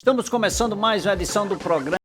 Estamos começando mais uma edição do programa.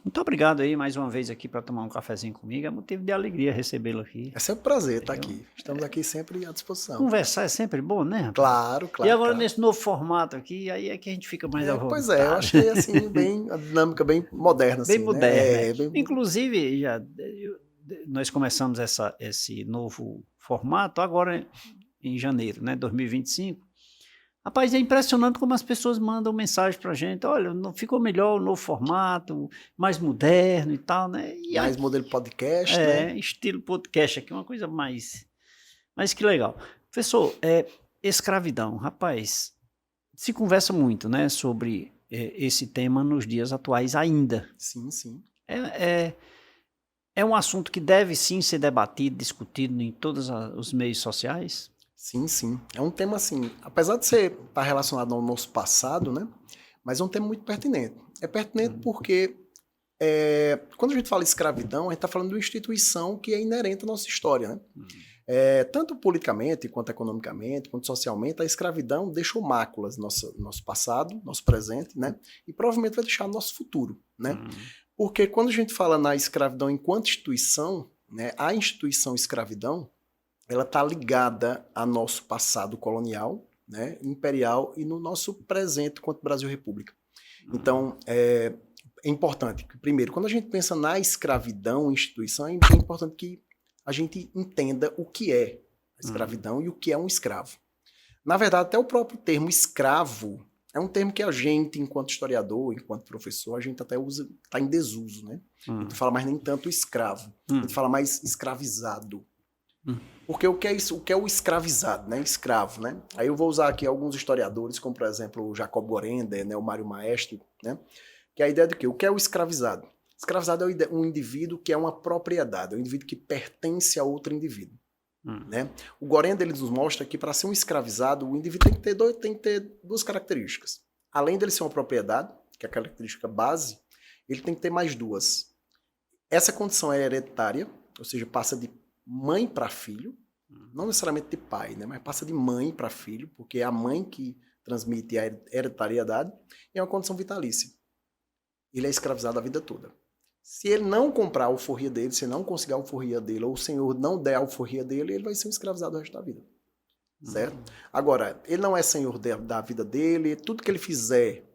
Muito obrigado aí mais uma vez aqui para tomar um cafezinho comigo. É motivo de alegria recebê-lo aqui. É sempre um prazer estar Entendeu? aqui. Estamos aqui sempre à disposição. Conversar é sempre bom, né, rapaz? Claro, claro. E agora claro. nesse novo formato aqui, aí é que a gente fica mais à vontade. Pois é, eu achei assim, bem, a dinâmica bem moderna. Bem assim, moderna. Né? Bem... Inclusive, nós começamos esse novo formato agora em janeiro, né, 2025. Rapaz, é impressionante como as pessoas mandam mensagem pra gente, olha, não ficou melhor o novo formato, mais moderno e tal, né? E Mais modelo podcast, né? estilo podcast aqui, uma coisa mais... Mas que legal. Professor, escravidão, rapaz, se conversa muito, né, sobre esse tema nos dias atuais ainda. Sim, sim. É um assunto que deve sim ser debatido, discutido em todos os meios sociais? Sim, sim. É um tema assim, apesar de estar relacionado ao nosso passado, né? Mas é um tema muito pertinente. É pertinente porque quando a gente fala escravidão, a gente está falando de uma instituição que é inerente à nossa história, né? Tanto politicamente, quanto economicamente, quanto socialmente, a escravidão deixou máculas no nosso passado, nosso presente, né? E provavelmente vai deixar no nosso futuro, né? Porque quando a gente fala na escravidão enquanto instituição, né? A instituição escravidão, ela está ligada ao nosso passado colonial, né? Imperial e no nosso presente enquanto Brasil República. Então, é importante que, primeiro, quando a gente pensa na escravidão, instituição, é importante que a gente entenda o que é a escravidão e o que é um escravo. Na verdade, até o próprio termo escravo é um termo que a gente, enquanto historiador, enquanto professor, a gente até usa, está em desuso, né? A gente fala mais nem tanto escravo, a gente fala mais escravizado. Porque o que é isso? O que é o escravizado, né? Escravo, né? Aí eu vou usar aqui alguns historiadores, como por exemplo o Jacob Gorender, né? O Mário Maestro, né? Que é a ideia do quê? O que é o escravizado? Escravizado é um indivíduo que é uma propriedade, é um indivíduo que pertence a outro indivíduo. Né? O Gorender ele nos mostra que para ser um escravizado, o indivíduo tem que ter duas características. Além dele ser uma propriedade, que é a característica base, ele tem que ter mais duas. Essa condição é hereditária, ou seja, passa de mãe para filho, não necessariamente de pai, né? Mas passa de mãe para filho, porque é a mãe que transmite a hereditariedade, e é uma condição vitalícia. Ele é escravizado a vida toda. Se ele não comprar a alforria dele, se não conseguir a alforria dele, ou o senhor não der a alforria dele, ele vai ser um escravizado o resto da vida. Certo? Agora, ele não é senhor da vida dele, tudo que ele fizer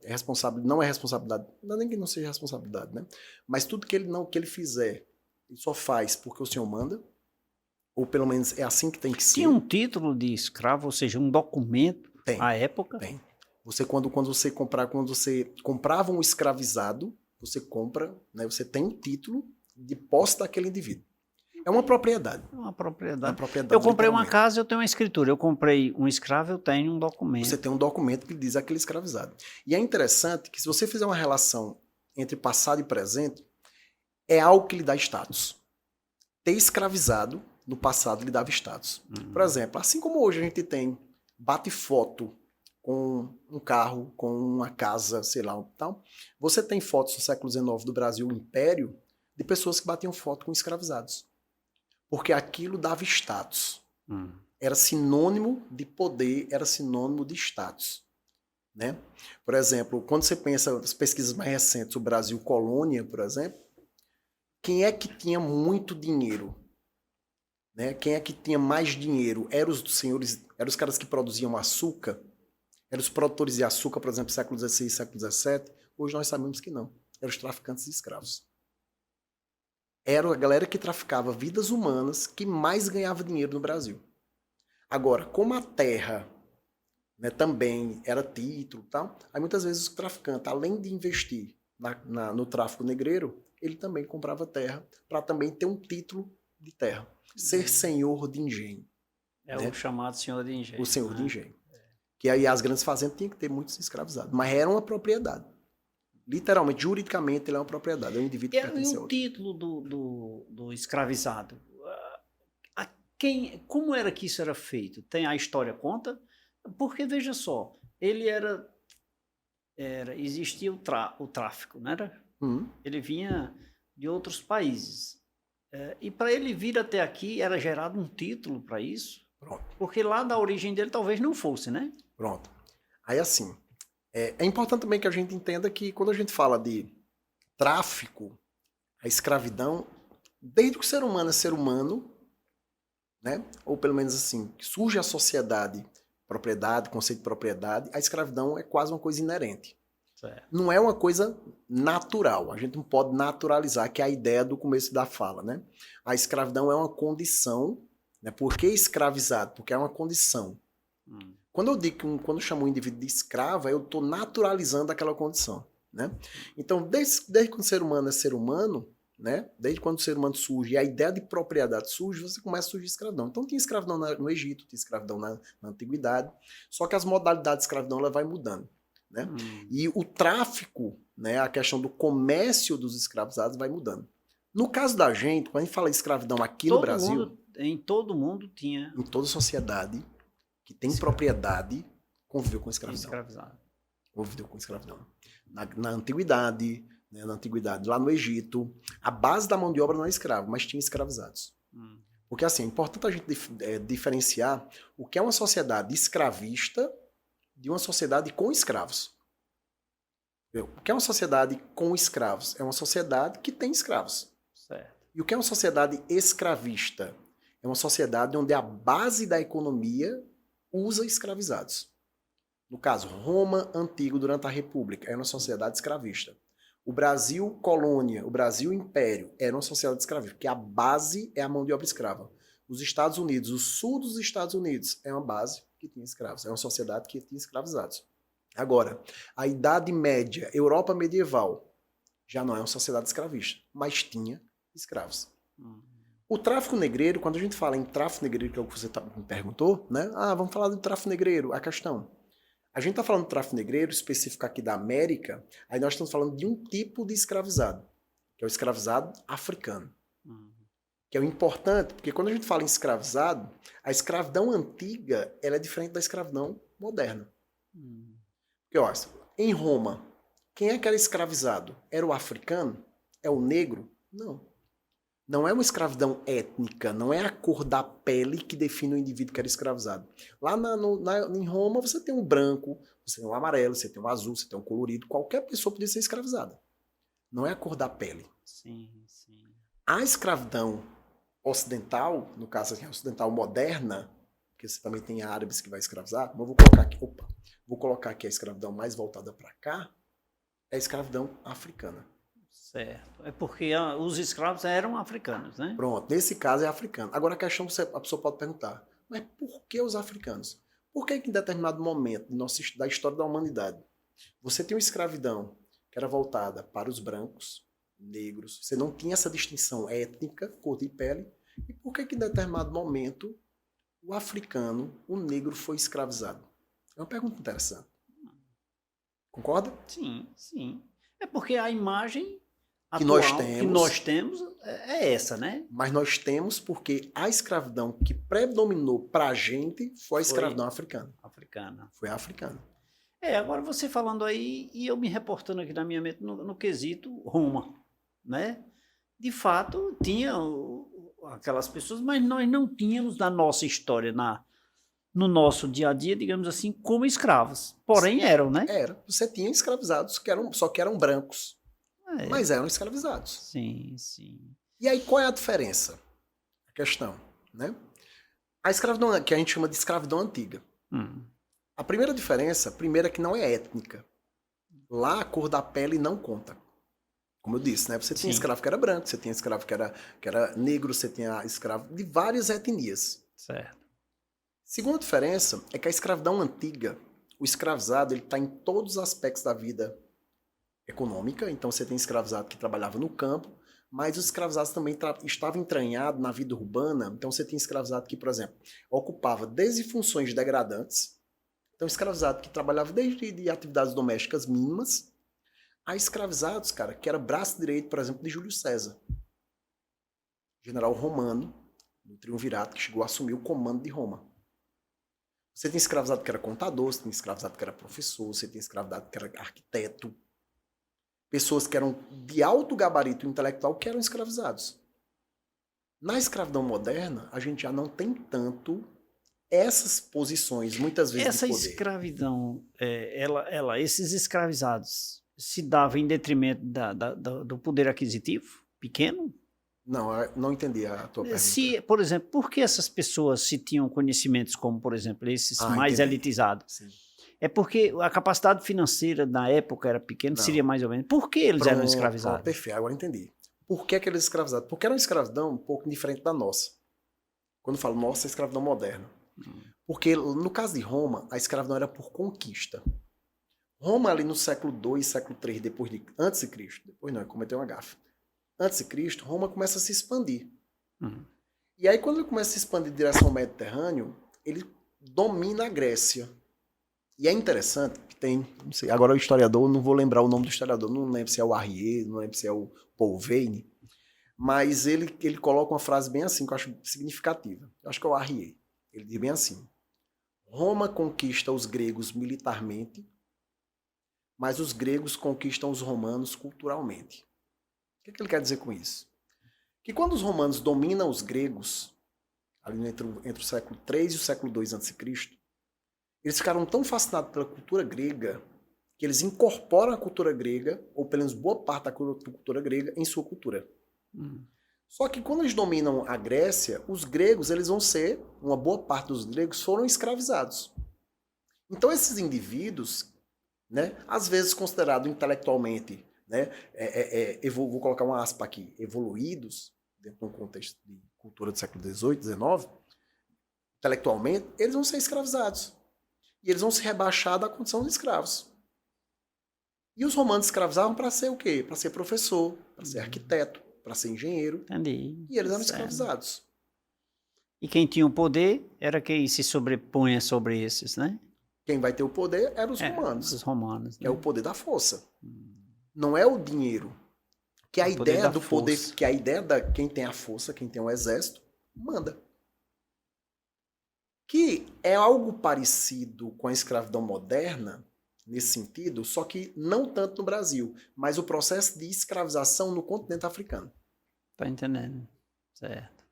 não é responsabilidade, não é nem que não seja responsabilidade, né? Mas tudo que ele fizer, ele só faz porque o senhor manda, ou pelo menos é assim que tem que ser. Tinha um título de escravo, ou seja, um documento à época? Tem. Você, quando você comprava um escravizado, você compra, né, você tem um título de posse daquele indivíduo. É uma propriedade. É uma propriedade. É uma propriedade, eu comprei uma casa, eu tenho uma escritura. Eu comprei um escravo, eu tenho um documento. Você tem um documento que diz aquele escravizado. E é interessante que se você fizer uma relação entre passado e presente, é algo que lhe dá status. Ter escravizado, no passado, lhe dava status. Por exemplo, assim como hoje a gente tem bate-foto com um carro, com uma casa, sei lá, tal. Você tem fotos do século XIX do Brasil Império de pessoas que batiam foto com escravizados. Porque aquilo dava status. Era sinônimo de poder, era sinônimo de status. Né? Por exemplo, quando você pensa nas pesquisas mais recentes, o Brasil colônia, por exemplo, quem é que tinha muito dinheiro? Né? Quem é que tinha mais dinheiro? Eram os senhores, eram os caras que produziam açúcar? Eram os produtores de açúcar, por exemplo, século XVI, século XVII? Hoje nós sabemos que não. Eram os traficantes de escravos. Era a galera que traficava vidas humanas que mais ganhava dinheiro no Brasil. Agora, como a terra, né, também era título e tal, aí muitas vezes o traficante, além de investir no tráfico negreiro, ele também comprava terra para também ter um título de terra. Ser senhor de engenho. É, né? O chamado senhor de engenho. O senhor de engenho. Que aí as grandes fazendas tinham que ter muitos escravizados. Mas era uma propriedade. Literalmente, juridicamente, ele é uma propriedade. É um indivíduo que pertence E a o outro. título do escravizado? Como era que isso era feito? Tem a história conta? Porque, veja só, ele existia o tráfico, não era? Ele vinha de outros países. E para ele vir até aqui, era gerado um título para isso? Pronto. Porque lá da origem dele talvez não fosse, né? Pronto. Aí assim, é importante também que a gente entenda que quando a gente fala de tráfico, a escravidão, desde que o ser humano é ser humano, né? Ou pelo menos assim, que surge a sociedade, propriedade, conceito de propriedade, a escravidão é quase uma coisa inerente. Certo. Não é uma coisa natural. A gente não pode naturalizar, que é a ideia do começo da fala, né? A escravidão é uma condição, né? Por que escravizado? Porque é uma condição. Quando eu digo quando eu chamo um indivíduo de escravo, eu estou naturalizando aquela condição, né? Então, desde quando o ser humano é ser humano, né? Desde quando o ser humano surge e a ideia de propriedade surge, você começa a surgir escravidão. Então, tinha escravidão no Egito, tinha escravidão na Antiguidade, só que as modalidades de escravidão ela vai mudando, né? E o tráfico, né? A questão do comércio dos escravizados vai mudando. No caso da gente, quando a gente fala de escravidão aqui no Brasil... Em todo mundo tinha... Em toda sociedade que tem propriedade, conviveu com escravidão. Escravizado. Conviveu com escravidão. Na antiguidade, né, lá no Egito, a base da mão de obra não é escravo, mas tinha escravizados. Porque assim, é importante a gente diferenciar o que é uma sociedade escravista de uma sociedade com escravos. O que é uma sociedade com escravos? É uma sociedade que tem escravos. Certo. E o que é uma sociedade escravista? É uma sociedade onde a base da economia usa escravizados. No caso, Roma antigo durante a República era uma sociedade escravista. O Brasil colônia, o Brasil império era uma sociedade escravista, porque a base é a mão de obra escrava. Os Estados Unidos, o sul dos Estados Unidos é uma base que tinha escravos, é uma sociedade que tinha escravizados. Agora, a Idade Média, Europa medieval, já não é uma sociedade escravista, mas tinha escravos. O tráfico negreiro, quando a gente fala em tráfico negreiro, que é o que você me perguntou, né? Vamos falar do tráfico negreiro, a questão. A gente está falando do tráfico negreiro, específico aqui da América, aí nós estamos falando de um tipo de escravizado, que é o escravizado africano. Que é o importante, porque quando a gente fala em escravizado, a escravidão antiga, ela é diferente da escravidão moderna. Porque, ó, em Roma, quem é que era escravizado? Era o africano? É o negro? Não. Não é uma escravidão étnica, não é a cor da pele que define o indivíduo que era escravizado. Lá em Roma você tem um branco, você tem um amarelo, você tem um azul, você tem um colorido, qualquer pessoa podia ser escravizada. Não é a cor da pele. Sim, sim. A escravidão ocidental, no caso assim, ocidental moderna, porque você também tem árabes que vai escravizar, mas vou colocar aqui a escravidão mais voltada para cá, é a escravidão africana. Certo. É porque os escravos eram africanos, né? Pronto, nesse caso é africano. Agora a questão a pessoa pode perguntar, mas por que os africanos? Por que em determinado momento da história da humanidade você tem uma escravidão que era voltada para os brancos, negros, você não tinha essa distinção étnica, cor de pele, e por que em determinado momento o africano, o negro foi escravizado? É uma pergunta interessante. Concorda? Sim, sim. É porque a imagem que nós temos é essa, né? Mas nós temos porque a escravidão que predominou pra gente foi a escravidão africana. Foi a africana. Agora você falando aí e eu me reportando aqui na minha mente no quesito Roma, né? De fato, tinha aquelas pessoas, mas nós não tínhamos na nossa história, no nosso dia a dia, digamos assim, como escravos. Porém eram, né? Você tinha escravizados só que eram brancos, É, mas eram escravizados. sim, sim. E aí qual é a diferença? A questão, né? A escravidão que a gente chama de escravidão antiga. A primeira diferença, é que não é étnica. Lá a cor da pele não conta. Como eu disse, né? Você tinha escravo que era branco, você tinha escravo que era negro, você tinha escravo de várias etnias. Certo. Segunda diferença é que a escravidão antiga, o escravizado, ele está em todos os aspectos da vida econômica. Então você tem escravizado que trabalhava no campo, mas os escravizados também estavam entranhados na vida urbana. Então você tem escravizado que, por exemplo, ocupava desde funções degradantes, então escravizado que trabalhava desde de atividades domésticas mínimas, a escravizados, cara, que era braço direito, por exemplo, de Júlio César, general romano, do triunvirato, que chegou a assumir o comando de Roma. Você tem escravizado que era contador, você tem escravizado que era professor, você tem escravizado que era arquiteto, pessoas que eram de alto gabarito intelectual que eram escravizados. Na escravidão moderna, a gente já não tem tanto essas posições, muitas vezes, essa de poder. Escravidão, esses escravizados se dava em detrimento do poder aquisitivo pequeno? Não, eu não entendi a tua pergunta. Por exemplo, por que essas pessoas se tinham conhecimentos como, por exemplo, esses mais entendi. elitizados? Sim. É porque a capacidade financeira na época era pequena, seria mais ou menos. Por que eles eram escravizados? Perfeito, agora entendi. Por que eles escravizados? Porque era uma escravidão um pouco diferente da nossa. Quando eu falo nossa, é escravidão moderna. Porque no caso de Roma, a escravidão era por conquista. Roma ali no século II, século III, antes de Cristo, depois não, cometeu uma gafe. Antes de Cristo, Roma começa a se expandir. E aí quando ele começa a se expandir em direção ao Mediterrâneo, ele domina a Grécia. E é interessante que tem, não sei, agora o historiador, não vou lembrar o nome do historiador, não lembro se é o Arrier, não lembro se é o Paul Veyne, mas ele coloca uma frase bem assim, que eu acho significativa. Eu acho que é o Arrier. Ele diz bem assim: Roma conquista os gregos militarmente, mas os gregos conquistam os romanos culturalmente. O que ele quer dizer com isso? Que quando os romanos dominam os gregos, ali entre o século III e o século II a.C., eles ficaram tão fascinados pela cultura grega que eles incorporam a cultura grega, ou pelo menos boa parte da cultura grega, em sua cultura. Só que quando eles dominam a Grécia, os gregos, eles vão ser, uma boa parte dos gregos foram escravizados. Então esses indivíduos, né, às vezes considerados intelectualmente, né, vou colocar uma aspa aqui, evoluídos, dentro de um contexto de cultura do século XVIII, XIX, intelectualmente, eles vão ser escravizados. E eles vão se rebaixar da condição de escravos. E os romanos escravizavam para ser o quê? Para ser professor, para ser arquiteto, para ser engenheiro. Entendi. E eles eram escravizados. E quem tinha o poder era quem se sobrepunha sobre esses, né? Quem vai ter o poder eram os romanos. Os romanos. Né? É o poder da força. Não é o dinheiro. Que a ideia do poder, que a ideia da quem tem a força, quem tem o exército, manda. Que é algo parecido com a escravidão moderna, nesse sentido, só que não tanto no Brasil, mas o processo de escravização no continente africano. Tá entendendo, certo.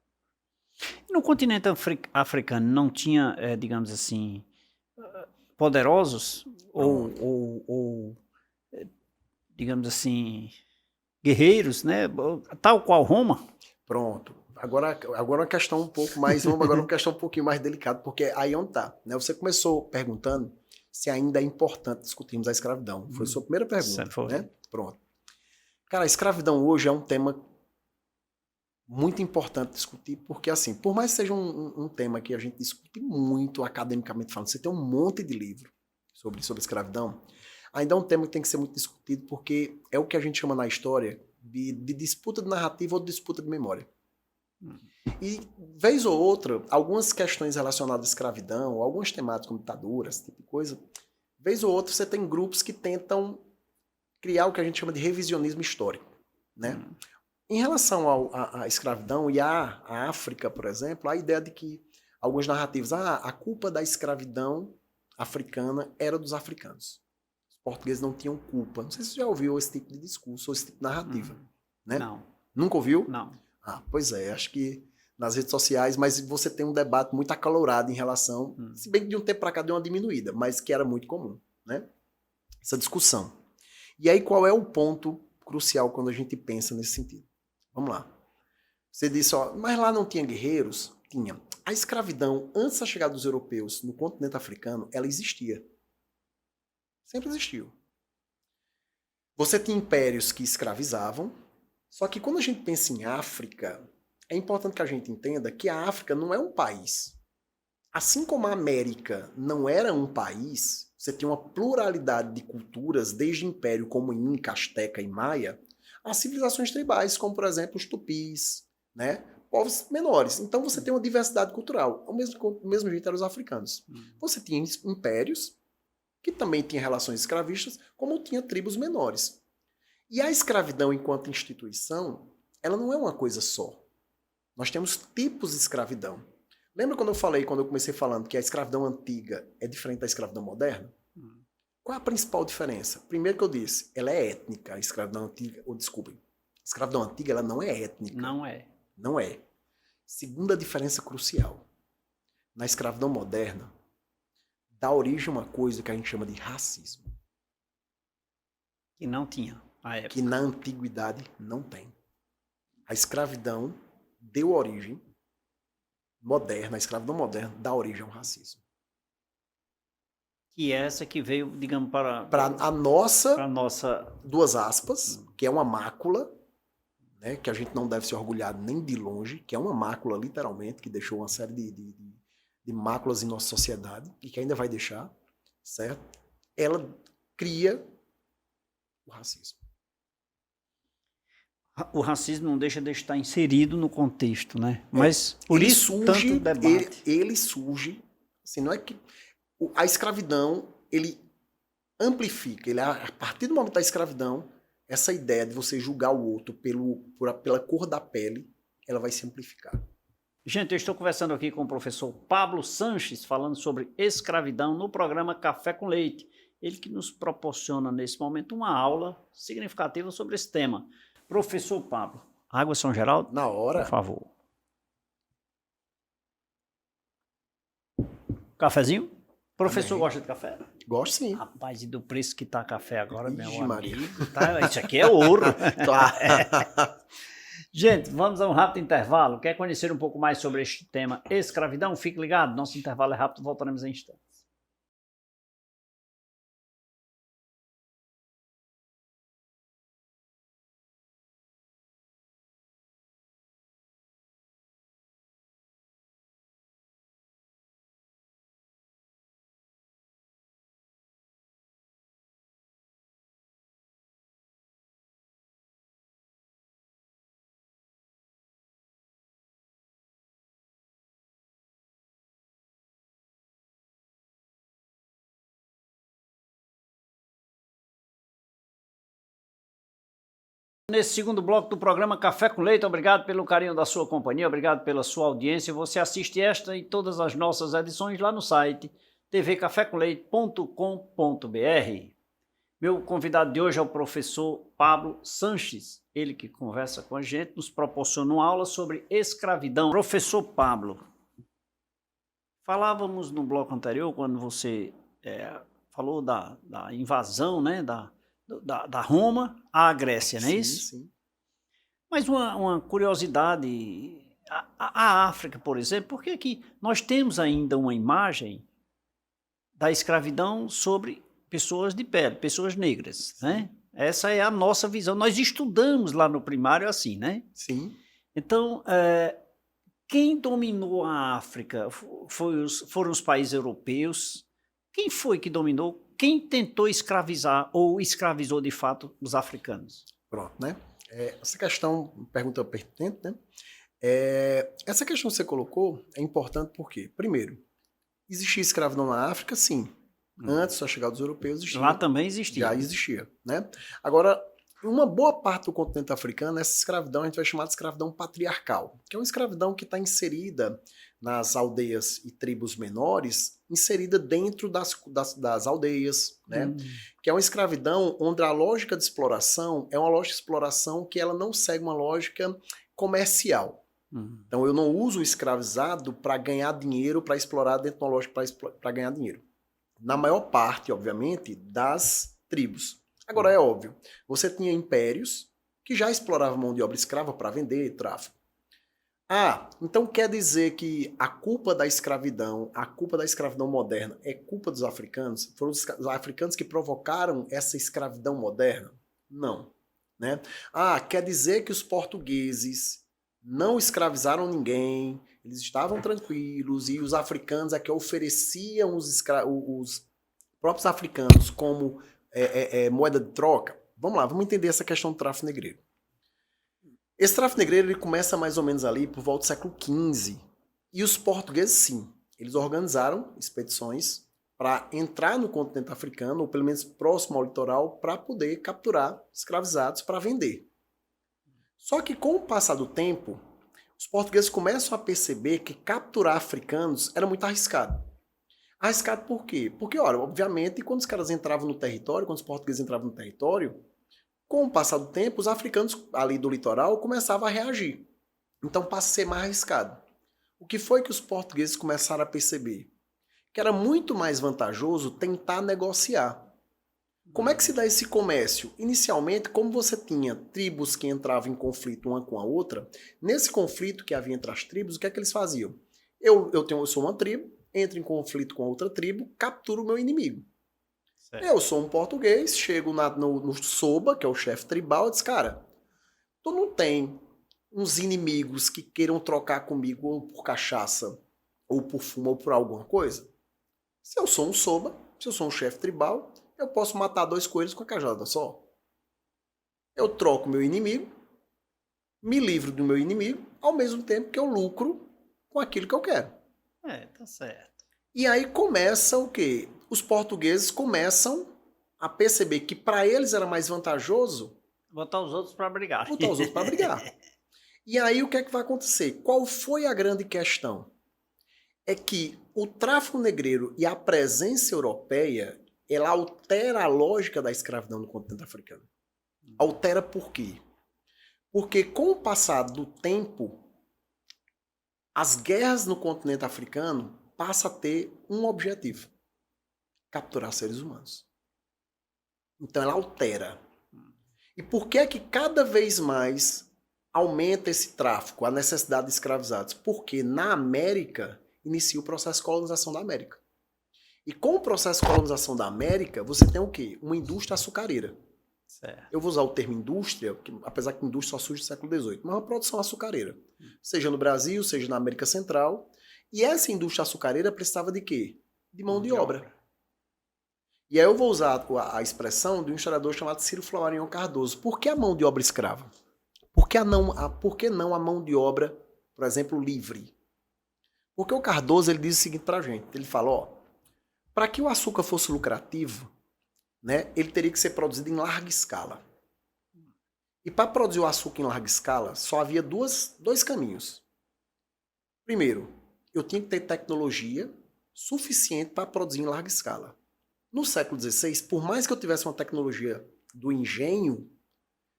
No continente africano não tinha, digamos assim, poderosos ou digamos assim, guerreiros, né? Tal qual Roma? Pronto. Agora uma questão um pouco mais, uma questão um pouquinho mais delicada, porque aí é onde tá, né? Você começou perguntando se ainda é importante discutirmos a escravidão. Foi a sua primeira pergunta, né? Pronto. Cara, a escravidão hoje é um tema muito importante discutir, porque assim, por mais que seja um tema que a gente discute muito academicamente falando, você tem um monte de livro sobre escravidão, ainda é um tema que tem que ser muito discutido, porque é o que a gente chama na história de disputa de narrativa ou de disputa de memória. E, vez ou outra, algumas questões relacionadas à escravidão, algumas temáticas como ditadura, esse tipo de coisa, vez ou outra você tem grupos que tentam criar o que a gente chama de revisionismo histórico, né? Em relação à escravidão e à África, por exemplo, a ideia de que algumas narrativas, a culpa da escravidão africana era dos africanos. Os portugueses não tinham culpa. Não sei se você já ouviu esse tipo de discurso ou esse tipo de narrativa, né? Não. Nunca ouviu? Não. Pois é, acho que nas redes sociais, mas você tem um debate muito acalorado em relação, se bem que de um tempo para cá deu uma diminuída, mas que era muito comum, né? Essa discussão. E aí qual é o ponto crucial quando a gente pensa nesse sentido? Vamos lá. Você disse, ó, mas lá não tinha guerreiros? Tinha. A escravidão, antes da chegada dos europeus no continente africano, ela existia. Sempre existiu. Você tinha impérios que escravizavam, só que quando a gente pensa em África, é importante que a gente entenda que a África não é um país. Assim como a América não era um país, você tinha uma pluralidade de culturas, desde império como Inca, Azteca e Maia, a civilizações tribais, como por exemplo os tupis, né? Povos menores. Então você tem uma diversidade cultural. O mesmo jeito eram os africanos. Você tinha impérios, que também tinha relações escravistas, como tinha tribos menores. E a escravidão enquanto instituição, ela não é uma coisa só. Nós temos tipos de escravidão. Lembra quando eu comecei falando que a escravidão antiga é diferente da escravidão moderna? Qual é a principal diferença? Primeiro que eu disse, ela é étnica, a escravidão antiga, desculpem, a escravidão antiga ela não é étnica. Não é. Não é. Segunda diferença crucial. Na escravidão moderna, dá origem a uma coisa que a gente chama de racismo. Que não tinha na época. Que na antiguidade não tem. A escravidão deu origem moderna, a escravidão moderna dá origem ao racismo. Que é essa que veio, digamos, para a nossa, duas aspas, que é uma mácula, né, que a gente não deve se orgulhar nem de longe, que é uma mácula literalmente, que deixou uma série de máculas em nossa sociedade, e que ainda vai deixar, certo? Ela cria o racismo. O racismo não deixa de estar inserido no contexto, né? Mas por isso surge, tanto debate. Ele surge, assim, não é que a escravidão, ele amplifica, a partir do momento da escravidão, essa ideia de você julgar o outro pela cor da pele, ela vai se amplificar. Gente, eu estou conversando aqui com o professor Pablo Sanches, falando sobre escravidão no programa Café com Leite. Ele que nos proporciona, nesse momento, uma aula significativa sobre esse tema. Professor Pablo, água São Geraldo? Na hora. Por favor. Cafezinho? Professor Também. gosta de café? Gosto sim. Rapaz, e do preço que tá café agora, meu Maria. amigo, tá, isso aqui é ouro. Claro. Gente, vamos a um rápido intervalo. Quer conhecer um pouco mais sobre este tema escravidão? Fique ligado, nosso intervalo é rápido, voltaremos em instantes. Nesse segundo bloco do programa Café com Leite, obrigado pelo carinho da sua companhia, obrigado pela sua audiência. Você assiste esta e todas as nossas edições lá no site tvcafécomleite.com.br. Meu convidado de hoje é o professor Pablo Sanches, ele que conversa com a gente, nos proporciona uma aula sobre escravidão. Professor Pablo, falávamos no bloco anterior, quando você falou da invasão, né, da Roma à Grécia, não é isso? Sim. Mas uma curiosidade, a África, por exemplo, por que que nós temos ainda uma imagem da escravidão sobre pessoas de pele, pessoas negras, né? Essa é a nossa visão. Nós estudamos lá no primário assim, né? Sim. Então, quem dominou a África foram os países europeus. Quem foi que dominou? Quem tentou escravizar ou escravizou de fato os africanos? Pronto, né? Essa questão, pergunta pertinente, né? Essa questão que você colocou é importante porque, primeiro, existia escravidão na África, sim. Antes da chegada dos europeus existia. Lá também existia. Já existia, né? Agora, em uma boa parte do continente africano, essa escravidão a gente vai chamar de escravidão patriarcal, que é uma escravidão que está inserida nas aldeias e tribos menores, inserida dentro das aldeias, né? Que é uma escravidão onde a lógica de exploração é uma lógica de exploração que ela não segue uma lógica comercial. Então, eu não uso o escravizado para ganhar dinheiro, para explorar dentro de uma lógica para ganhar dinheiro. Na maior parte, obviamente, das tribos. Agora, é óbvio, você tinha impérios que já exploravam mão de obra escrava para vender, tráfico. Então quer dizer que a culpa da escravidão moderna é culpa dos africanos? Foram os africanos que provocaram essa escravidão moderna? Não. Né? Quer dizer que os portugueses não escravizaram ninguém, eles estavam tranquilos e os africanos é que ofereciam os próprios africanos como moeda de troca? Vamos lá, vamos entender essa questão do tráfico negreiro. Esse tráfico negreiro ele começa mais ou menos ali por volta do século XV. E os portugueses, sim, eles organizaram expedições para entrar no continente africano, ou pelo menos próximo ao litoral, para poder capturar escravizados para vender. Só que com o passar do tempo, os portugueses começam a perceber que capturar africanos era muito arriscado. Arriscado por quê? Porque, olha, obviamente, quando os caras entravam no território, quando os portugueses entravam no território, com o passar do tempo, os africanos ali do litoral começavam a reagir. Então passa a ser mais arriscado. O que foi que os portugueses começaram a perceber? Que era muito mais vantajoso tentar negociar. Como é que se dá esse comércio? Inicialmente, como você tinha tribos que entravam em conflito uma com a outra, nesse conflito que havia entre as tribos, o que é que eles faziam? Eu sou uma tribo, entro em conflito com outra tribo, capturo o meu inimigo. Certo. Eu sou um português, chego no Soba, que é o chefe tribal, e diz, cara, tu não tem uns inimigos que queiram trocar comigo ou por cachaça, ou por fumo, ou por alguma coisa? Se eu sou um Soba, se eu sou um chefe tribal, eu posso matar 2 coelhos com a cajada só. Eu troco meu inimigo, me livro do meu inimigo, ao mesmo tempo que eu lucro com aquilo que eu quero. Tá certo. E aí começa o quê? Os portugueses começam a perceber que para eles era mais vantajoso botar os outros para brigar. E aí o que é que vai acontecer? Qual foi a grande questão? É que o tráfico negreiro e a presença europeia, ela altera a lógica da escravidão no continente africano. Altera por quê? Porque com o passar do tempo, as guerras no continente africano passam a ter um objetivo: capturar seres humanos. Então ela altera. E por que é que cada vez mais aumenta esse tráfico, a necessidade de escravizados? Porque na América inicia o processo de colonização da América. E com o processo de colonização da América, você tem o quê? Uma indústria açucareira. Certo. Eu vou usar o termo indústria, apesar que indústria só surge no século XVIII, mas uma produção açucareira. Seja no Brasil, seja na América Central. E essa indústria açucareira precisava de quê? De mão de obra. E aí eu vou usar a expressão de um historiador chamado Ciro Flammarion Cardoso. Por que a mão de obra escrava? Por que não a mão de obra, por exemplo, livre? Porque o Cardoso ele diz o seguinte pra gente. Ele fala, para que o açúcar fosse lucrativo, né, ele teria que ser produzido em larga escala. E para produzir o açúcar em larga escala, só havia dois caminhos. Primeiro, eu tinha que ter tecnologia suficiente para produzir em larga escala. No século XVI, por mais que eu tivesse uma tecnologia do engenho,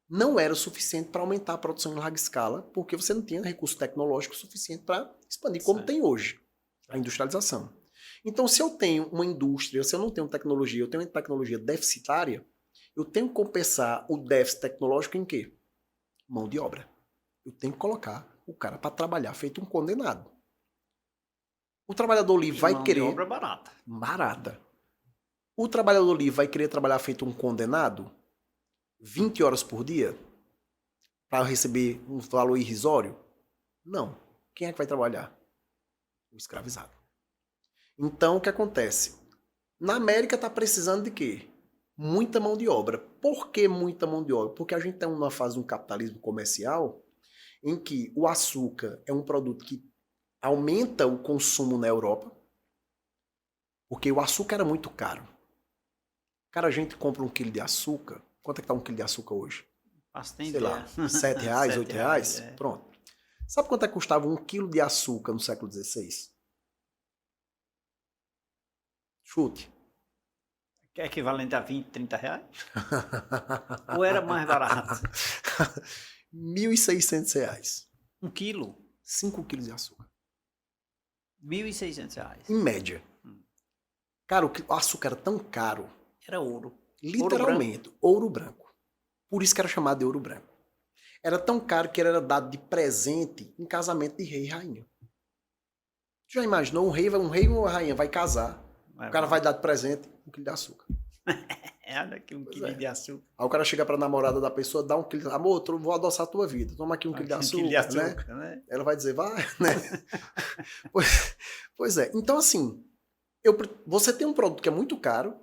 não era o suficiente para aumentar a produção em larga escala, porque você não tinha recurso tecnológico suficiente para expandir como tem hoje a industrialização. Então, se eu tenho uma indústria, se eu não tenho tecnologia, eu tenho uma tecnologia deficitária, eu tenho que compensar o déficit tecnológico em quê? Mão de obra. Eu tenho que colocar o cara para trabalhar feito um condenado. O trabalhador livre vai querer... Mão de obra barata. Barata. O trabalhador livre vai querer trabalhar feito um condenado 20 horas por dia para receber um valor irrisório? Não. Quem é que vai trabalhar? O escravizado. Então, o que acontece? Na América está precisando de quê? Muita mão de obra. Por que muita mão de obra? Porque a gente está numa fase de um capitalismo comercial em que o açúcar é um produto que aumenta o consumo na Europa, porque o açúcar era muito caro. Cara, a gente compra 1 quilo de açúcar. Quanto é que tá 1 quilo de açúcar hoje? Sei lá, R$7, R$8? É. Pronto. Sabe quanto é que custava 1 quilo de açúcar no século XVI? Chute. Que é equivalente a 20, 30 reais? Ou era mais barato? R$1.600. 1 quilo? 5 quilos de açúcar. R$ 1.600. Em média. Cara, o açúcar era tão caro. Era ouro. Literalmente, ouro branco. Por isso que era chamado de ouro branco. Era tão caro que ele era dado de presente em casamento de rei e rainha. Já imaginou? Um rei e uma rainha vai casar. O cara vai dar de presente 1 quilo de açúcar. Olha aqui 1 quilo de açúcar. Aí o cara chega pra namorada da pessoa, dá 1 quilo. Amor, eu vou adoçar a tua vida. Toma aqui 1 quilo de açúcar, né? Ela vai dizer, vai, né? Pois é. Então, assim, você tem um produto que é muito caro,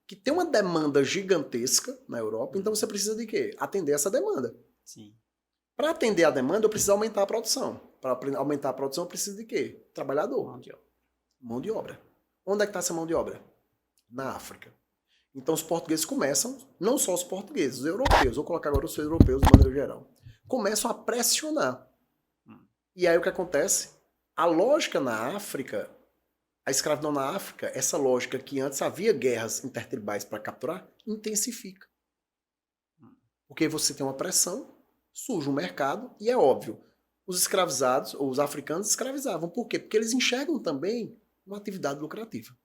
que tem uma demanda gigantesca na Europa, então você precisa de quê? Atender essa demanda. Sim. Para atender a demanda, eu preciso aumentar a produção. Para aumentar a produção, eu preciso de quê? Trabalhador. Mão de obra. Onde é que está essa mão de obra? Na África. Então os portugueses começam, não só os portugueses, os europeus, vou colocar agora os europeus de maneira geral, começam a pressionar. E aí o que acontece? A lógica na África, a escravidão na África, essa lógica que antes havia guerras intertribais para capturar, intensifica. Porque você tem uma pressão, surge um mercado, e é óbvio, os escravizados, ou os africanos, escravizavam. Por quê? Porque eles enxergam também uma atividade lucrativa.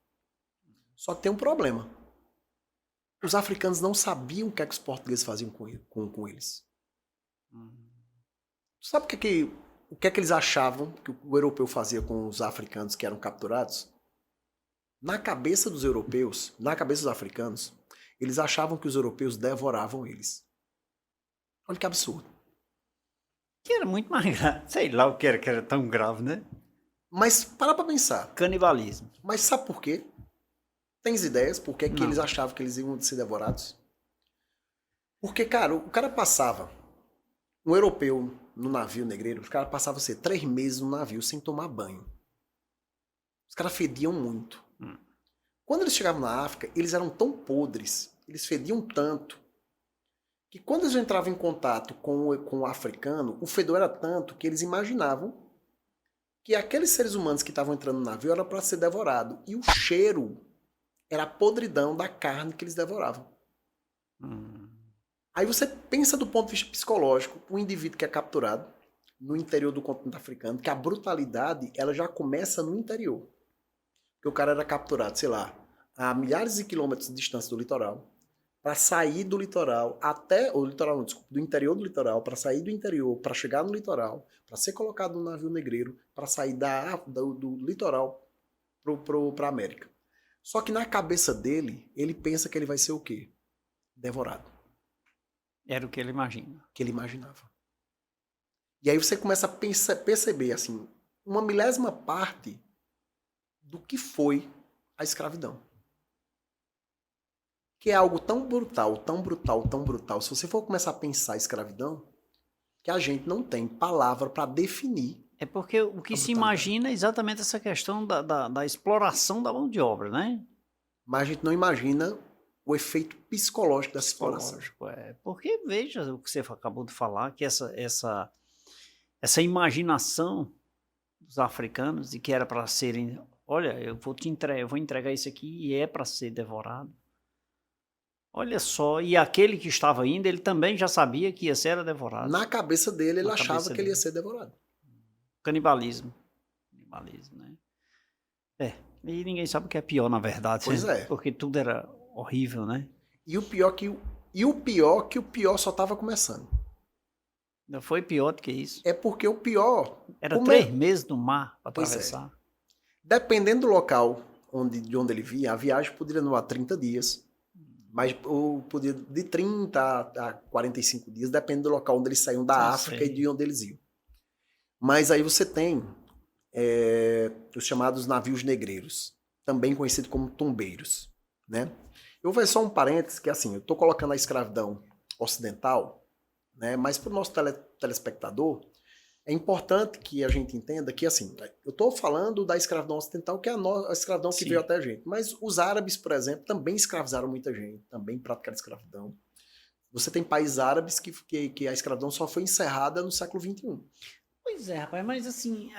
Só que tem um problema. Os africanos não sabiam o que é que os portugueses faziam com eles. Sabe o que é que eles achavam que o europeu fazia com os africanos que eram capturados? Na cabeça dos europeus, na cabeça dos africanos, eles achavam que os europeus devoravam eles. Olha que absurdo. Que era muito mais grave. Sei lá o que era tão grave, né? Mas para pra pensar. Canibalismo. Mas sabe por quê? Tens ideias por que eles achavam que eles iam ser devorados? Porque, cara, o cara passava, um europeu no navio negreiro, os caras passavam 3 meses no navio sem tomar banho. Os caras fediam muito. Quando eles chegavam na África, eles eram tão podres, eles fediam tanto, que quando eles entravam em contato com o africano, o fedor era tanto que eles imaginavam que aqueles seres humanos que estavam entrando no navio era para ser devorado. E o cheiro era a podridão da carne que eles devoravam. Aí você pensa do ponto de vista psicológico, o indivíduo que é capturado no interior do continente africano, que a brutalidade ela já começa no interior. Porque o cara era capturado, sei lá, a milhares de quilômetros de distância do litoral, para sair do litoral até o litoral, não, desculpa, do interior do litoral, para sair do interior, para chegar no litoral, para ser colocado no navio negreiro, para sair do litoral para a América. Só que na cabeça dele, ele pensa que ele vai ser o quê? Devorado. Era o que ele imagina. Que ele imaginava. E aí você começa a perceber, assim, uma milésima parte do que foi a escravidão. Que é algo tão brutal, tão brutal, tão brutal. Se você for começar a pensar a escravidão, que a gente não tem palavra para definir. É porque o que se imagina é exatamente essa questão da exploração da mão de obra, né? Mas a gente não imagina o efeito psicológico dessa exploração. Porque veja o que você acabou de falar, que essa imaginação dos africanos de que era para serem, olha, eu vou entregar isso aqui e é para ser devorado. Olha só, e aquele que estava indo, ele também já sabia que ia ser devorado. Na cabeça dele, ele achava que ele ia ser devorado. Canibalismo, né? E ninguém sabe o que é pior, na verdade. Pois é. Porque tudo era horrível, né? E o pior que o pior só estava começando. Não foi pior do que isso. É porque o pior... Era 3 meses no mar para atravessar. É. Dependendo do local de onde ele vinha, a viagem poderia demorar 30 dias. Mas podia de 30 a 45 dias, depende do local onde eles saíam da África e de onde eles iam. Mas aí você tem os chamados navios negreiros, também conhecidos como tombeiros, né? Eu vou fazer só um parênteses, que assim, eu estou colocando a escravidão ocidental, né? Mas para o nosso telespectador, é importante que a gente entenda que, assim, eu estou falando da escravidão ocidental, que é a escravidão que veio até a gente. Mas os árabes, por exemplo, também escravizaram muita gente, também praticaram escravidão. Você tem países árabes que a escravidão só foi encerrada no século XXI. Pois é, rapaz, mas assim,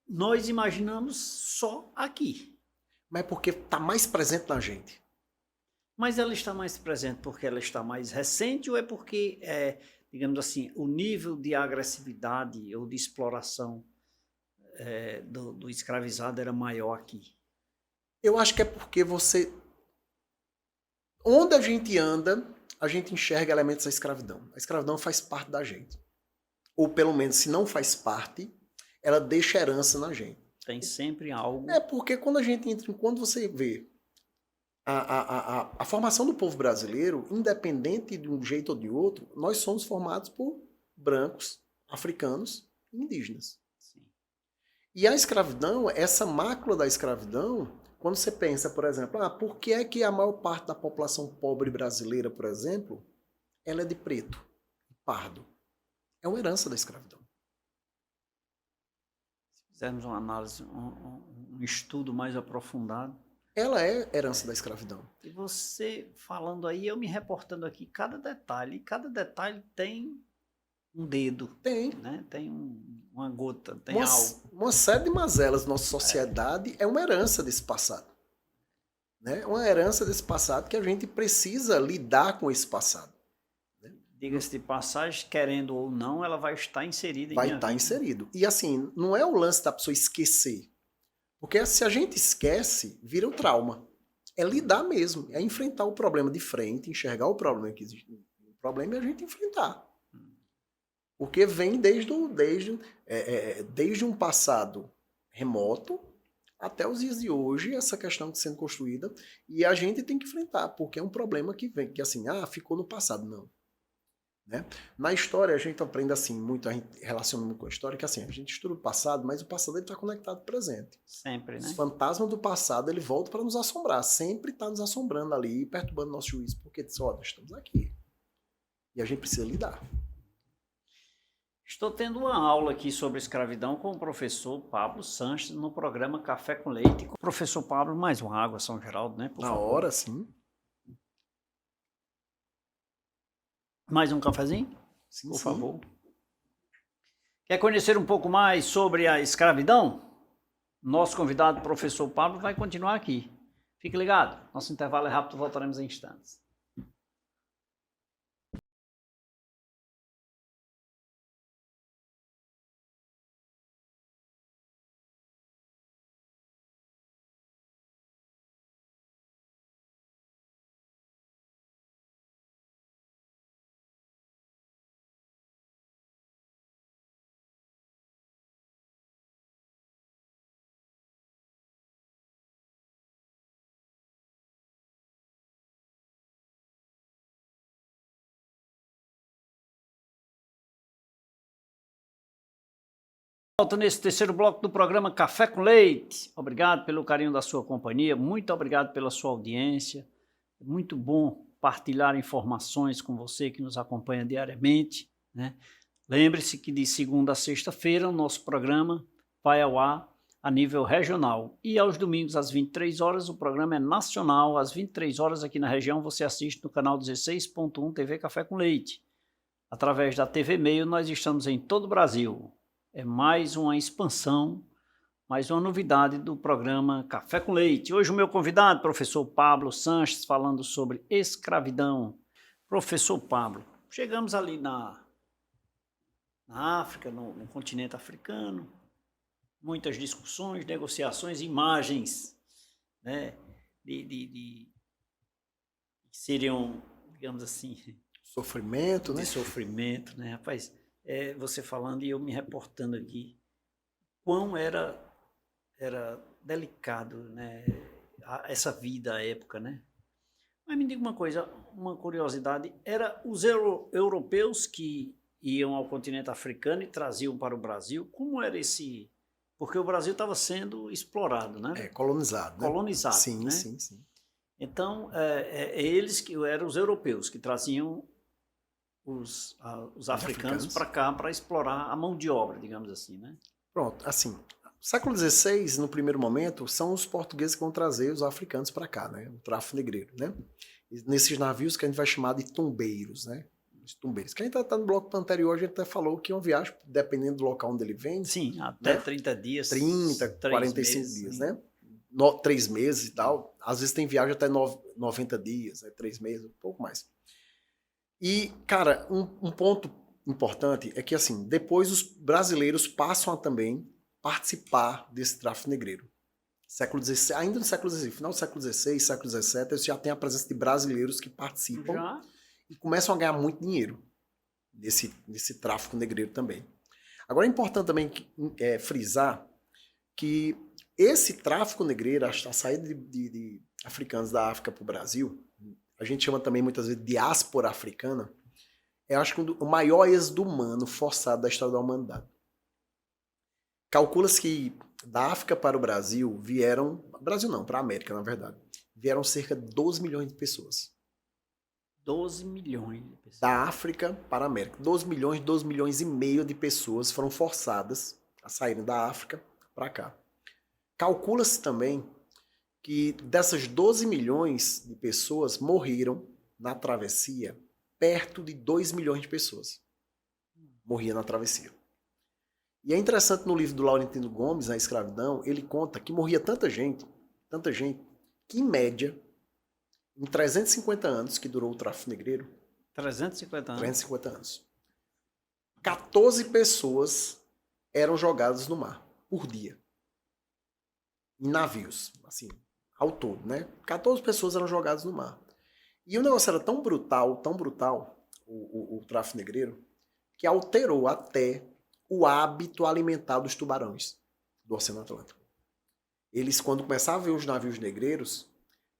nós imaginamos só aqui. Mas é porque está mais presente na gente. Mas ela está mais presente porque ela está mais recente ou é porque digamos assim, o nível de agressividade ou de exploração do escravizado era maior aqui? Eu acho que é porque onde a gente anda, a gente enxerga elementos da escravidão. A escravidão faz parte da gente. Ou pelo menos, se não faz parte, ela deixa herança na gente. Tem sempre algo. É porque quando você vê a formação do povo brasileiro, independente de um jeito ou de outro, nós somos formados por brancos, africanos e indígenas. Sim. E a escravidão, essa mácula da escravidão, quando você pensa, por exemplo, por que é que a maior parte da população pobre brasileira, por exemplo, ela é de preto, pardo? É uma herança da escravidão. Se fizermos uma análise, um estudo mais aprofundado. Ela é herança da escravidão. E você falando aí, eu me reportando aqui, cada detalhe tem um dedo. Tem. Né? Tem uma gota, tem algo. Uma série de mazelas da nossa sociedade é uma herança desse passado. Né? Uma herança desse passado que a gente precisa lidar com esse passado. Diga-se de passagem, querendo ou não, ela vai estar inserida. Vai estar inserido. E assim, não é o lance da pessoa esquecer. Porque se a gente esquece, vira um trauma. É lidar mesmo. É enfrentar o problema de frente, enxergar o problema que existe. O problema é a gente enfrentar. Porque vem desde um passado remoto até os dias de hoje, essa questão sendo construída. E a gente tem que enfrentar, porque é um problema que vem, que assim, ficou no passado. Não. Né? Na história, a gente aprende assim, muito, a gente relaciona muito com a história, que assim, a gente estuda o passado, mas o passado está conectado ao presente. Sempre, né? Os fantasmas do passado, ele volta para nos assombrar, sempre está nos assombrando ali, perturbando nosso juízo, porque diz, nós estamos aqui. E a gente precisa lidar. Estou tendo uma aula aqui sobre escravidão com o professor Pablo Sanches no programa Café com Leite. Professor Pablo, mais uma água, São Geraldo, né? Na hora, sim. Mais um cafezinho? Sim, por sim. favor. Quer conhecer um pouco mais sobre a escravidão? Nosso convidado, professor Pablo, vai continuar aqui. Fique ligado. Nosso intervalo é rápido, voltaremos em instantes. Volta nesse terceiro bloco do programa Café com Leite. Obrigado pelo carinho da sua companhia, muito obrigado pela sua audiência. É muito bom partilhar informações com você que nos acompanha diariamente. Né? Lembre-se que de segunda a sexta-feira o nosso programa vai ao ar a nível regional. E aos domingos às 23 horas o programa é nacional. Às 23 horas aqui na região você assiste no canal 16.1 TV Café com Leite. Através da TV Meio nós estamos em todo o Brasil. É mais uma expansão, mais uma novidade do programa Café com Leite. Hoje o meu convidado, professor Pablo Sanches, falando sobre escravidão. Professor Pablo, chegamos ali na África, no continente africano, muitas discussões, negociações, imagens, né, que seriam, digamos assim... Sofrimento, né? De sofrimento, né, rapaz? Você falando e eu me reportando aqui, quão era delicado, né, essa vida à época, né? Mas me diga uma coisa, uma curiosidade, era os europeus que iam ao continente africano e traziam para o Brasil, como era esse... Porque o Brasil estava sendo explorado, né? Colonizado, né? Colonizado, sim, né? Sim. Então, eles que eram os europeus que traziam os africanos para cá para explorar a mão de obra, digamos assim, né? Pronto, assim, século XVI, no primeiro momento, são os portugueses que vão trazer os africanos para cá, né? O tráfico negreiro, né? E nesses navios que a gente vai chamar de tumbeiros, né? Os tumbeiros. Que a gente tá no bloco anterior, a gente até falou que uma viagem, dependendo do local onde ele vem... Sim, até, né? 30 dias. 30, 45 meses, dias, sim. Né? 3 meses e tal. Às vezes tem viagem até 90 dias, né? 3 meses, um pouco mais. E, cara, um ponto importante é que, assim, depois os brasileiros passam a também participar desse tráfico negreiro. Século XVI, ainda no século XVI, final do século XVI, século XVII, você já tem a presença de brasileiros que participam Já? e começam a ganhar muito dinheiro nesse tráfico negreiro também. Agora é importante também frisar que esse tráfico negreiro, a saída de africanos da África para o Brasil, a gente chama também muitas vezes de diáspora africana, é acho que o maior êxodo humano forçado da história da humanidade. Calcula-se que da África para o Brasil Brasil não, para a América, na verdade, vieram cerca de 12 milhões de pessoas. 12 milhões de pessoas. Da África para a América. 12 milhões e meio de pessoas foram forçadas a saírem da África para cá. Calcula-se também que dessas 12 milhões de pessoas morreram na travessia perto de 2 milhões de pessoas. Morriam na travessia. E é interessante no livro do Laurentino Gomes, A Escravidão, ele conta que morria tanta gente, que em média, em 350 anos que durou o tráfico negreiro, 350 anos, 14 pessoas eram jogadas no mar por dia. Em navios, assim, ao todo, né? 14 pessoas eram jogadas no mar. E o negócio era tão brutal, o tráfico negreiro, que alterou até o hábito alimentar dos tubarões do Oceano Atlântico. Eles, quando começavam a ver os navios negreiros,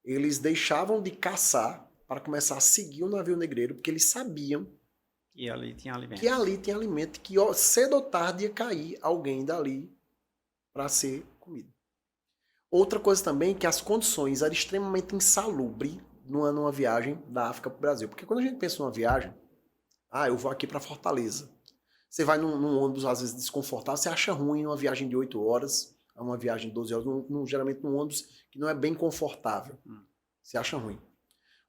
eles deixavam de caçar para começar a seguir o navio negreiro, porque eles sabiam que ali tinha alimento, que cedo ou tarde ia cair alguém dali para ser comido. Outra coisa também, que as condições eram extremamente insalubres numa viagem da África para o Brasil. Porque quando a gente pensa numa viagem, eu vou aqui para Fortaleza. Você vai num ônibus, às vezes, desconfortável, você acha ruim uma viagem de 8 horas, uma viagem de 12 horas, geralmente num ônibus que não é bem confortável. Você acha ruim.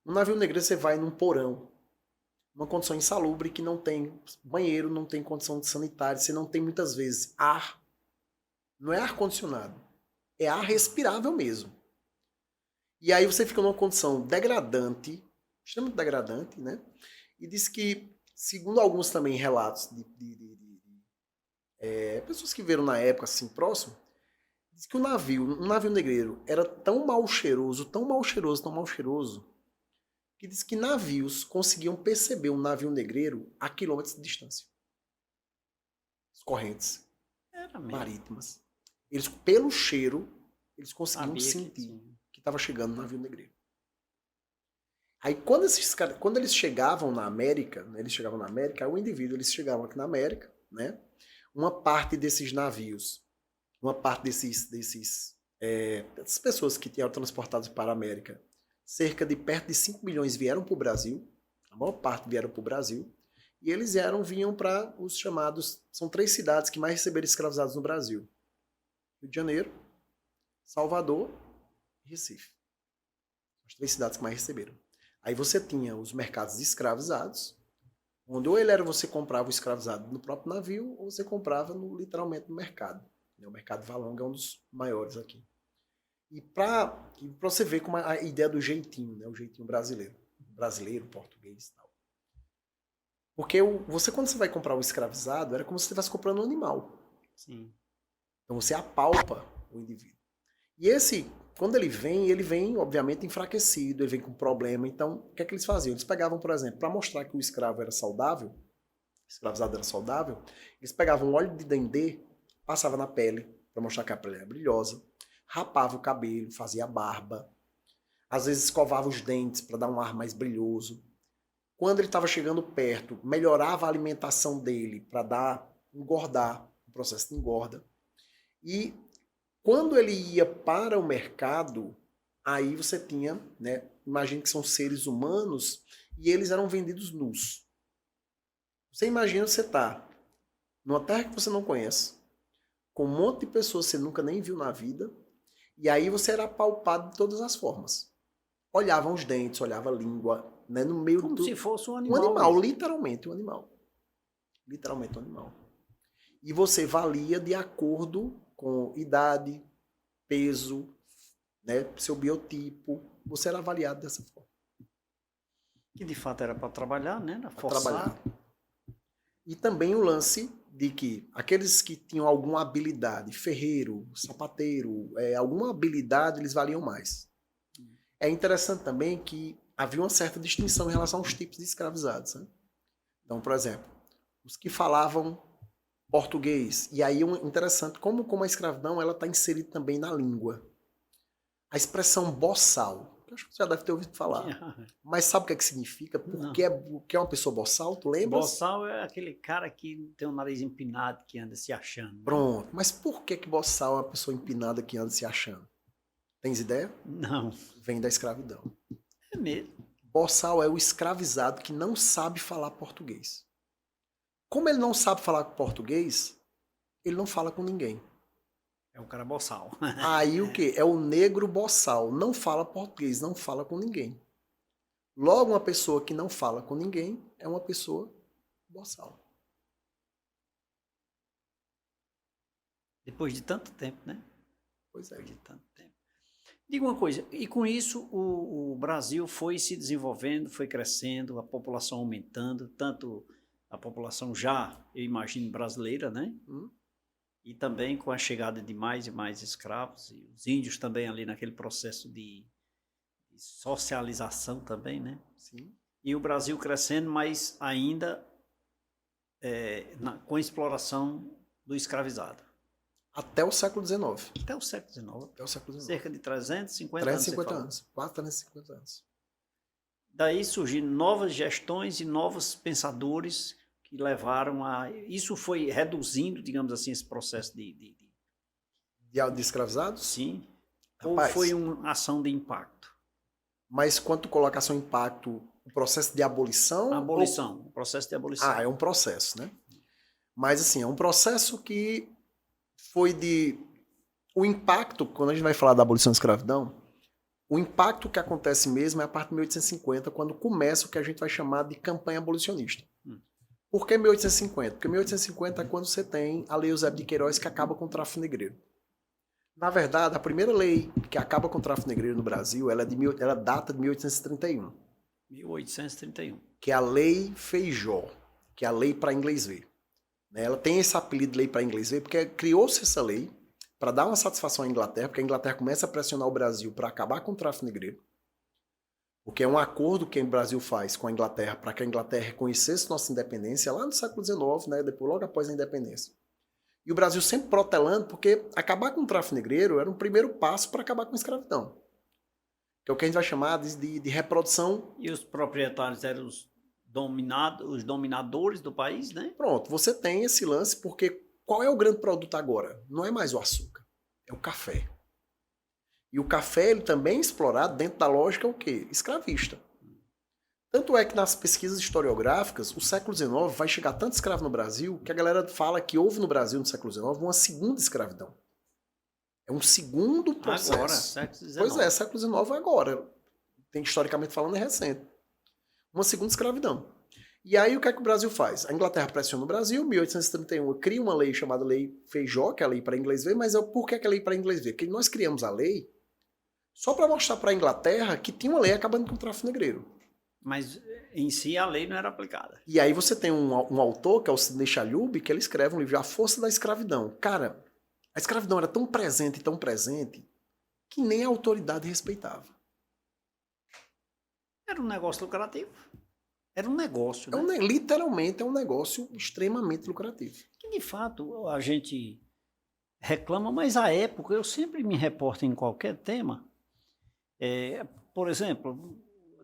No navio negreiro, você vai num porão, uma condição insalubre que não tem banheiro, não tem condição sanitária, você não tem, muitas vezes, ar. Não é ar-condicionado. É ar respirável mesmo. E aí você fica numa condição degradante, extremamente degradante, né? E diz que, segundo alguns também relatos de pessoas que viram na época, assim, próximo, diz que um navio negreiro era tão mal cheiroso, que diz que navios conseguiam perceber um navio negreiro a quilômetros de distância. As correntes marítimas. Eles, pelo cheiro, eles conseguiam sentir que estava chegando um navio negreiro. Aí, quando eles chegavam na América, o indivíduo, eles chegavam aqui na América, né? Uma parte desses navios, dessas pessoas que eram transportadas para a América, cerca de perto de 5 milhões vieram para o Brasil, a maior parte vieram para o Brasil, e eles vinham para os chamados, são 3 cidades que mais receberam escravizados no Brasil: Rio de Janeiro, Salvador e Recife. As 3 cidades que mais receberam. Aí você tinha os mercados de escravizados, onde ou você comprava o escravizado no próprio navio, ou você comprava literalmente no mercado. O mercado Valonga é um dos maiores aqui. E para você ver como a ideia do jeitinho, né? O jeitinho brasileiro, português e tal. Porque quando você vai comprar o escravizado, era como se você estivesse comprando um animal. Sim. Então você apalpa o indivíduo. E quando ele vem, obviamente, enfraquecido, ele vem com problema. Então, o que é que eles faziam? Eles pegavam, por exemplo, para mostrar que o escravo era saudável, o escravizado era saudável, eles pegavam um óleo de dendê, passavam na pele, para mostrar que a pele era brilhosa, rapava o cabelo, fazia a barba, às vezes escovava os dentes para dar um ar mais brilhoso. Quando ele estava chegando perto, melhorava a alimentação dele para engordar, o processo de engorda. E quando ele ia para o mercado, aí você tinha, né? Imagina que são seres humanos e eles eram vendidos nus. Você imagina você tá numa terra que você não conhece, com um monte de pessoas que você nunca nem viu na vida, e aí você era apalpado de todas as formas. Olhavam os dentes, olhava a língua, né? No meio Como do... se fosse um animal. Um animal, literalmente um animal. Literalmente um animal. E você valia de acordo com idade, peso, né, seu biotipo, você era avaliado dessa forma. Que de fato era para trabalhar, né? Para trabalhar. E também o lance de que aqueles que tinham alguma habilidade, ferreiro, sapateiro, alguma habilidade, eles valiam mais. É interessante também que havia uma certa distinção em relação aos tipos de escravizados. Né? Então, por exemplo, os que falavam português, e aí é interessante como a escravidão ela está inserida também na língua. A expressão boçal, que eu acho que você já deve ter ouvido falar. Mas sabe o que é que significa? Por que é uma pessoa boçal? Tu lembra? Boçal é aquele cara que tem o nariz empinado, que anda se achando. Né? Pronto. Mas por que boçal é uma pessoa empinada que anda se achando? Tens ideia? Não. Vem da escravidão. É mesmo. Boçal é o escravizado que não sabe falar português. Como ele não sabe falar português, ele não fala com ninguém. É o cara boçal. Aí o quê? É o negro boçal. Não fala português, não fala com ninguém. Logo, uma pessoa que não fala com ninguém é uma pessoa boçal. Depois de tanto tempo, né? Pois é. Depois de tanto tempo. Diga uma coisa, e com isso o Brasil foi se desenvolvendo, foi crescendo, a população aumentando, tanto a população já, eu imagino, brasileira, né? E também com a chegada de mais e mais escravos, e os índios também ali naquele processo de socialização também, né? Sim. E o Brasil crescendo, mas ainda com a exploração do escravizado. Até o século XIX. Até o século XIX. Até o século XIX. Cerca de 350 350 anos. Quase 350 anos. Daí surgiram novas gestões e novos pensadores que levaram a... Isso foi reduzindo, digamos assim, esse processo de escravizados? Sim. Rapaz, ou foi uma ação de impacto? Mas quando colocação impacto, o processo de abolição? Abolição, o processo de abolição. É um processo, né? Mas assim, é um processo que foi de... O impacto, quando a gente vai falar da abolição da escravidão, o impacto que acontece mesmo é a partir de 1850, quando começa o que a gente vai chamar de campanha abolicionista. Por que 1850? Porque 1850 é quando você tem a Lei Eusébio de Queiroz que acaba com o tráfico negreiro. Na verdade, a primeira lei que acaba com o tráfico negreiro no Brasil, ela data de 1831. 1831. Que é a Lei Feijó, que é a lei para inglês ver. Ela tem esse apelido de lei para inglês ver porque criou-se essa lei para dar uma satisfação à Inglaterra, porque a Inglaterra começa a pressionar o Brasil para acabar com o tráfico negreiro. Porque é um acordo que o Brasil faz com a Inglaterra para que a Inglaterra reconhecesse nossa independência lá no século XIX, né, depois, logo após a independência. E o Brasil sempre protelando, porque acabar com o tráfico negreiro era um primeiro passo para acabar com a escravidão. Que é o que a gente vai chamar de reprodução. E os proprietários eram os dominadores do país, né? Pronto, você tem esse lance, porque qual é o grande produto agora? Não é mais o açúcar, é o café. E o café ele também é explorado dentro da lógica o quê? Escravista. Tanto é que nas pesquisas historiográficas, o século XIX vai chegar tanto escravo no Brasil que a galera fala que houve no Brasil no século XIX uma segunda escravidão. É um segundo processo. Agora, século XIX. Pois é, século XIX agora. Tem, historicamente falando, é recente. Uma segunda escravidão. E aí o que é que o Brasil faz? A Inglaterra pressiona o Brasil, 1831 cria uma lei chamada Lei Feijó, que é a lei para inglês ver, mas por que é a lei para inglês ver? Porque nós criamos a lei só para mostrar para a Inglaterra que tinha uma lei acabando com o tráfico negreiro. Mas em si a lei não era aplicada. E aí você tem um autor, que é o Sidney Chalhoub, que ele escreve um livro, A Força da Escravidão. Cara, a escravidão era tão presente, que nem a autoridade respeitava. Era um negócio lucrativo. Era um negócio, né? Literalmente é um negócio extremamente lucrativo. Que de fato a gente reclama, mas à época eu sempre me reporto em qualquer tema. Por exemplo,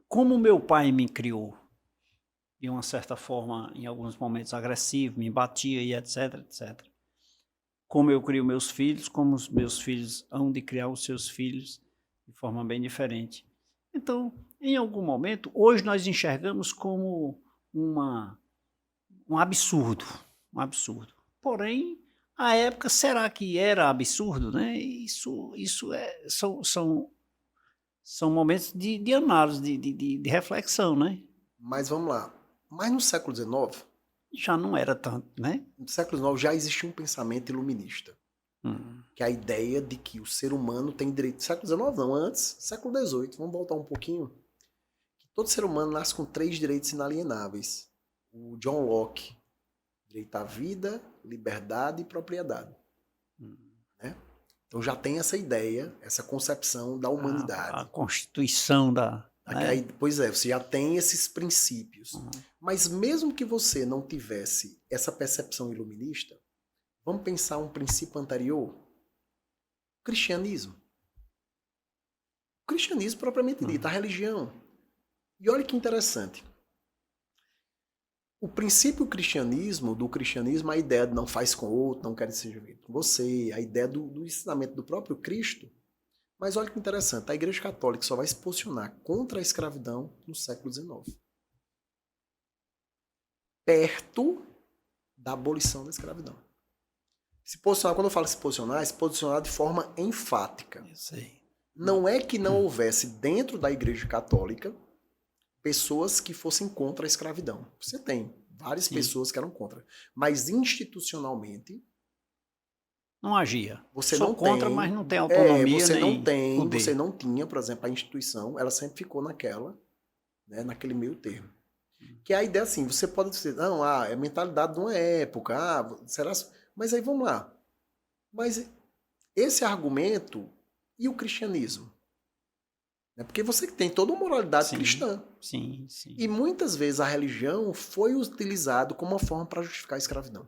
como meu pai me criou, de uma certa forma, em alguns momentos agressivo, me batia e etc, etc. Como eu crio meus filhos, como os meus filhos hão de criar os seus filhos de forma bem diferente. Então, em algum momento, hoje nós enxergamos como um absurdo, Porém, à época, será que era absurdo, né? Isso são momentos de análise, de reflexão, né? Mas vamos lá. Mas no século XIX... Já não era tanto, né? No século XIX já existia um pensamento iluminista. Que é a ideia de que o ser humano tem direito... Século XIX não, antes, século XVIII. Vamos voltar um pouquinho. Que todo ser humano nasce com 3 direitos inalienáveis. O John Locke, Direito à vida, liberdade e propriedade. Né? Então já tem essa ideia, essa concepção da humanidade. A Constituição da... Aí, pois é, você já tem esses princípios. Mas mesmo que você não tivesse essa percepção iluminista, vamos pensar um princípio anterior? O cristianismo. O cristianismo propriamente dito, a religião. E olha que interessante. O princípio do cristianismo, a ideia de não faz com o outro, não quer que seja feito com você, a ideia do ensinamento do próprio Cristo. Mas olha que interessante, a Igreja Católica só vai se posicionar contra a escravidão no século XIX. Perto da abolição da escravidão. Se posicionar, quando eu falo se posicionar, é se posicionar de forma enfática. Eu sei. Não é que não houvesse dentro da Igreja Católica pessoas que fossem contra a escravidão. Você tem várias pessoas que eram contra. Mas institucionalmente... Não agia. Você Sou não contra, tem, mas não tem autonomia você nem não tem, poder. você não tinha, por exemplo, a instituição, ela sempre ficou naquele meio termo. Que é a ideia assim, você pode dizer, não, é a mentalidade de uma época, será... Mas aí vamos lá. Mas esse argumento e o cristianismo? Porque você tem toda uma moralidade cristã. Sim. E muitas vezes a religião foi utilizada como uma forma para justificar a escravidão.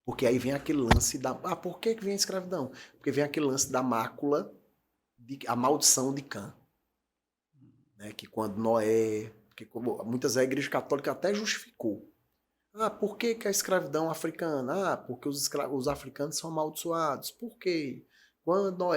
Porque aí vem aquele lance da... por que vem a escravidão? Porque vem aquele lance da mácula, a maldição de Cã. Né? Que quando Noé... Porque muitas vezes a Igreja Católica até justificou. Por que a escravidão africana? Porque os africanos são amaldiçoados. Por quê? Quando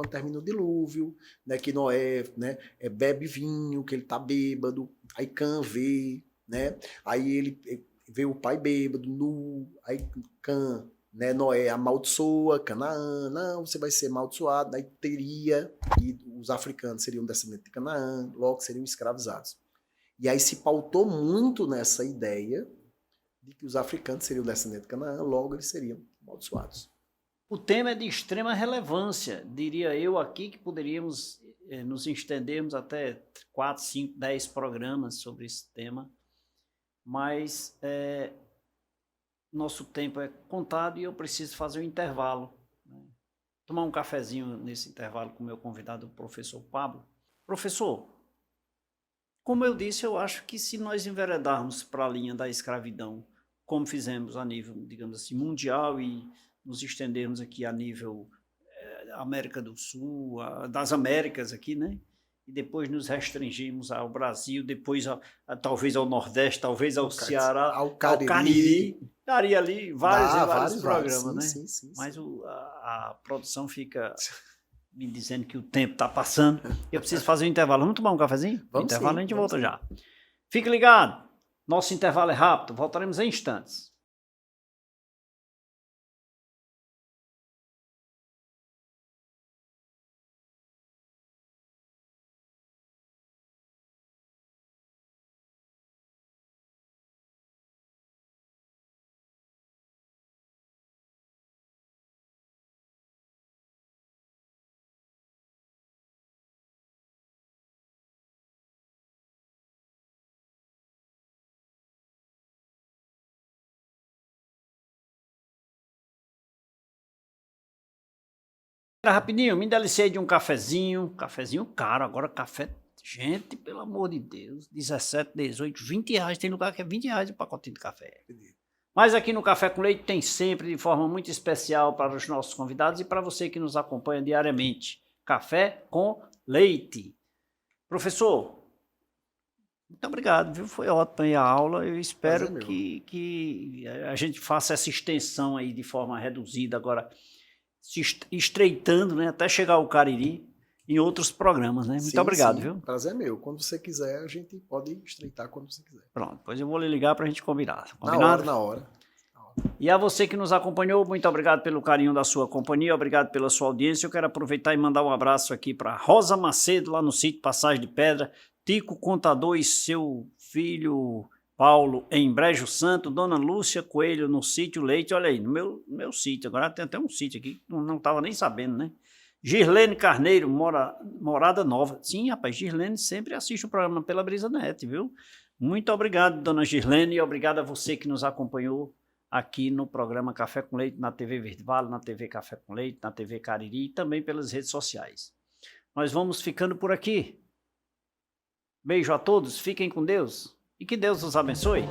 termina o dilúvio, né, que Noé, né, bebe vinho, que ele tá bêbado, aí Cã vê, né, aí ele vê o pai bêbado, nu, aí Cã, né, Noé amaldiçoa Canaã, não, você vai ser amaldiçoado, aí teria, e os africanos seriam descendentes de Canaã, logo seriam escravizados. E aí se pautou muito nessa ideia de que os africanos seriam descendentes de Canaã, logo eles seriam amaldiçoados. O tema é de extrema relevância, diria eu aqui que poderíamos nos estendermos até 4, 5, 10 programas sobre esse tema, mas nosso tempo é contado e eu preciso fazer um intervalo. Né? Tomar um cafezinho nesse intervalo com o meu convidado, o professor Pablo. Professor, como eu disse, eu acho que se nós enveredarmos para a linha da escravidão, como fizemos a nível, digamos assim, mundial e nos estendermos aqui a nível América do Sul, das Américas aqui, né? E depois nos restringimos ao Brasil, depois talvez ao Nordeste, talvez ao Ceará, ao Cariri. Daria ali vários programas, sim, né? Sim. Mas a produção fica me dizendo que o tempo está passando. Eu preciso fazer um intervalo. Vamos tomar um cafezinho? Vamos intervalo sim, a gente volta já. Fique ligado. Nosso intervalo é rápido. Voltaremos em instantes. Rapidinho, me delicei de um cafezinho caro, agora café, gente, pelo amor de Deus, 17, 18, 20 reais, tem lugar que é 20 reais o pacotinho de café. Mas aqui no Café com Leite tem sempre de forma muito especial para os nossos convidados e para você que nos acompanha diariamente, Café com Leite. Professor, muito obrigado, viu? Foi ótima aí a aula, eu espero que a gente faça essa extensão aí de forma reduzida agora, se estreitando, né, até chegar ao Cariri em outros programas, né? Muito obrigado, viu? Prazer é meu. Quando você quiser, a gente pode estreitar quando você quiser. Pronto, pois eu vou lhe ligar para a gente combinar. Combinado? Na hora. E a você que nos acompanhou, muito obrigado pelo carinho da sua companhia, obrigado pela sua audiência. Eu quero aproveitar e mandar um abraço aqui para Rosa Macedo, lá no sítio Passagem de Pedra, Tico Contador e seu filho Paulo em Brejo Santo, Dona Lúcia Coelho no sítio Leite, olha aí, no meu sítio, agora tem até um sítio aqui, não estava nem sabendo, né? Girlene Carneiro, Morada Nova. Sim, rapaz, Girlene sempre assiste o programa pela Brisa Net, viu? Muito obrigado, Dona Girlene, e obrigado a você que nos acompanhou aqui no programa Café com Leite, na TV Verde Vale, na TV Café com Leite, na TV Cariri e também pelas redes sociais. Nós vamos ficando por aqui. Beijo a todos, fiquem com Deus e que Deus os abençoe.